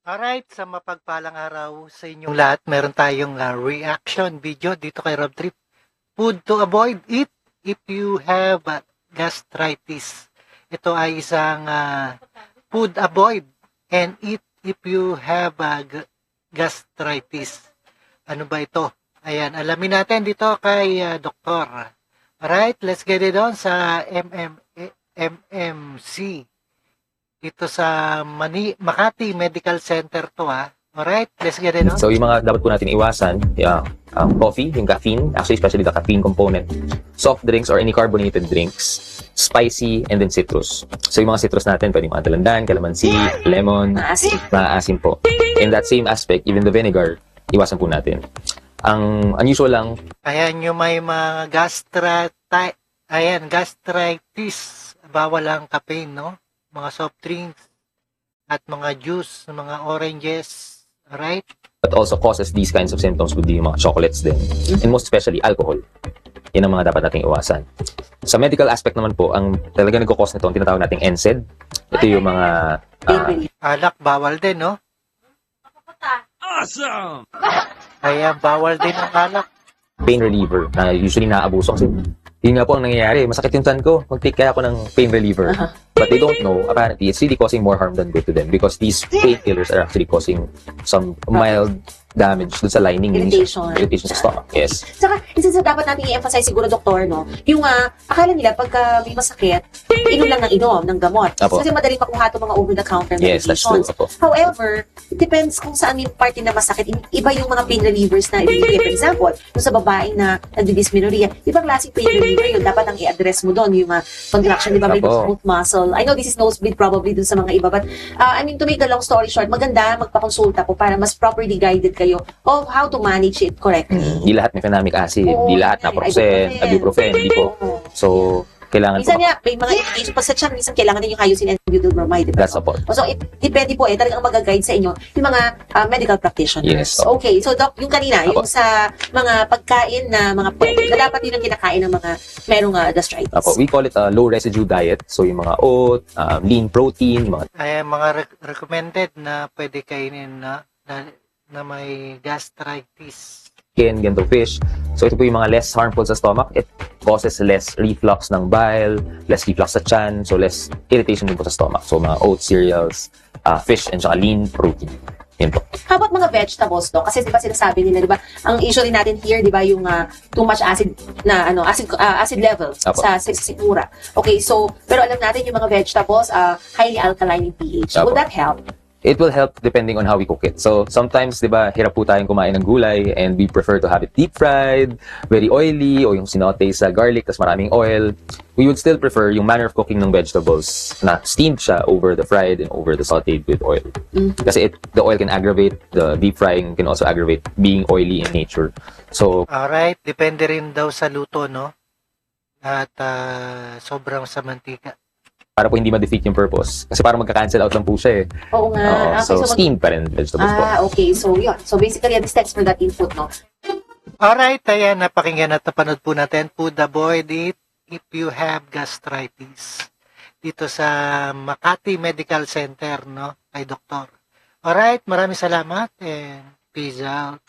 Alright, sa mapagpalang araw sa inyong lahat, meron tayong reaction video dito kay Rob Trip. Food to avoid, eat if you have gastritis. Ito ay isang food avoid and eat if you have gastritis. Ano ba ito? Ayan, alamin natin dito kay Doktor. Alright, let's get it on sa MMC. Dito sa Makati Medical Center to Alright, let's get it on. So yung mga dapat po natin iwasan, coffee, yung caffeine, actually especially the caffeine component, soft drinks or any carbonated drinks, spicy, and then citrus. So yung mga citrus natin, pwede mga dalandan, calamansi, lemon, maasim po. In that same aspect, even the vinegar, iwasan po natin. Ang unusual lang, ayan yung may mga gastritis, bawal ang caffeine, no? Mga soft drinks at mga juice, mga oranges, right? but also causes these kinds of symptoms would be yung mga chocolates din. And most especially, alcohol. Yan ang mga dapat nating iwasan. Sa medical aspect naman po, ang talaga nagkakos nito, ang tinatawag nating NSAID. Ito yung mga... alak, bawal din, no? Awesome! Kaya bawal din ang alak. pain reliever na usually naaabuso kasi yun nga po ang nangyayari. Masakit yung tiyan ko. Mag-take kaya ako ng pain reliever. But they don't know, apparently, it's really causing more harm than good to them because these painkillers are actually causing some mild damage dun sa lining. Irritation. Irritation sa stomach, yes. Saka, isa sa dapat natin i-emphasize siguro, doktor, no? Yung akala nila pagka may masakit, inom lang ng gamot. Apo. Kasi madaling makuha itong mga over-the-counter Yes, that's true. medications. Apo. However, it depends kung saan yung party na masakit. Iba yung mga pain relievers na ibibigay. For example, yung sa babaeng na nagdidysmenorrhea, ibang klaseng pain reliever yun. Dapat ang i-address mo doon, yung contraction, di ba, may Apo. smooth muscle. I know this is nosebleed probably dun sa mga iba, but I mean, to make a long story short, maganda magpakonsulta po para mas properly guided kayo of how to manage it correctly. Di lahat may phenomic acid, Oo, di lahat na ibuprofen, di po. Oo. So, kailangan Minsan po. nga, may mga indication pag sa tiyan, minsan kailangan din yung hyosin and butylbromide. That's a point. So, it depende po talagang mag-guide sa inyo yung mga medical practitioners. Yes, opo. Okay, so Doc, yung kanina, Opo. yung sa mga pagkain na mga pwede, na dapat din ang kinakain ng mga merong gastritis. Apo, we call it a low residue diet. So, yung mga oat, lean protein, mga Ay, mga recommended na pwede kainin na may gastritis. chicken, ganito fish. So ito po yung mga less harmful sa stomach. It causes less reflux ng bile, less reflux sa tiyan, so less irritation din po sa stomach. So mga oat cereals, fish, and saka lean protein. Yun po. How about mga vegetables, Doc? Kasi di ba sinasabi nila, di ba, ang issue rin natin here, di ba, yung too much acid na acid level Apo. sa sikmura. Okay, so pero alam natin yung mga vegetables highly alkaline in pH. Apo. Would that help? It will help depending on how we cook it. So sometimes, di ba, hirap po tayong kumain ng gulay and we prefer to have it deep fried, very oily, o yung sinote sa garlic, tas maraming oil. We would still prefer yung manner of cooking ng vegetables na steamed siya over the fried and over the sauteed with oil. Kasi the oil can aggravate, the deep frying can also aggravate being oily in nature. So, Alright, depende rin daw sa luto, no? At sobrang sa mantika. para po hindi ma-defeat yung purpose. Kasi parang magka-cancel out lang po siya eh. Oo nga. Oo, Okay, so, steamed pa rin vegetables po. okay. So, yun. So, basically, thanks for that input, no? Alright, ayan, napakinggan at napanood po natin. Food avoid it if you have gastritis. Dito sa Makati Medical Center, no? Kay Doktor. Alright, maraming salamat and peace out.